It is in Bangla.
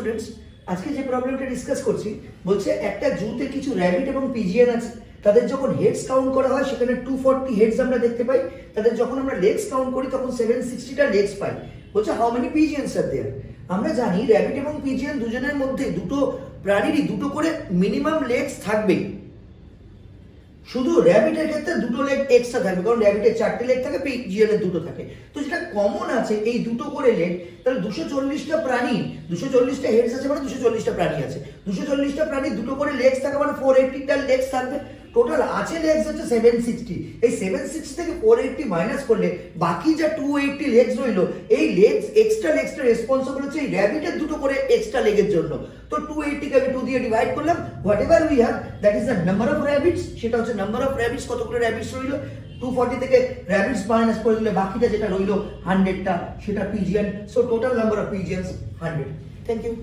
স্টুডেন্টস, আজকে যে প্রবলেমটা ডিসকাস করছি বলছে একটা জুতে কিছু র‍্যাবিট এবং পিজিএন আছে, তাদের যখন হেডস কাউন্ট করা হয় সেখানে 240 হেডস আমরা দেখতে পাই, তাদের যখন আমরা লেগস কাউন্ট করি তখন 760টা লেগস পাই। বলছে হাউ মেনি পিজিএনস আর দেয়ার। আমরা জানি র‍্যাবিট এবং পিজিএন দুজনের মধ্যে দুটো প্রাণীরই দুটো করে মিনিমাম লেগস থাকবেই। শুধু র‍্যাবিটের ক্ষেত্রে দুটো লেগ এক্সট্রা থাকবে, কারণ র‍্যাবিটের 4টে লেগ থাকে, পিজিএনের দুটো থাকে। তো যেটা কমন আছে এই দুটো করে লেগ, তাহলে 240টা প্রাণী, 240টা হেডস আছে মানে 240টা প্রাণী আছে। 240টা প্রাণী দুটো করে লেগস থাকে মানে 480টা লেগস থাকবে। টোটাল আছে লেগস হচ্ছে 760। এই 760 থেকে 480 মাইনাস করলে বাকি যা 280 লেগস রইলো, এই লেগস এক্সট্রা লেগসটা রেসপন্সিবল হচ্ছে এই র‍্যাবিটের দুটো করে এক্সট্রা লেগের জন্য। তো 280 কে আমি 2 দিয়ে ডিভাইড করলাম, what ever we have that is the number of rabbits. সেটা হচ্ছে নাম্বার অফ র‍্যাবিটস, কতগুলো র‍্যাবিটস রইলো। 240 থেকে র‍্যাবিটস মাইনাস করে দিলে বাকিটা যেটা রইলো 100টা, সেটা PGN. So total number of PGNs 100। Thank you.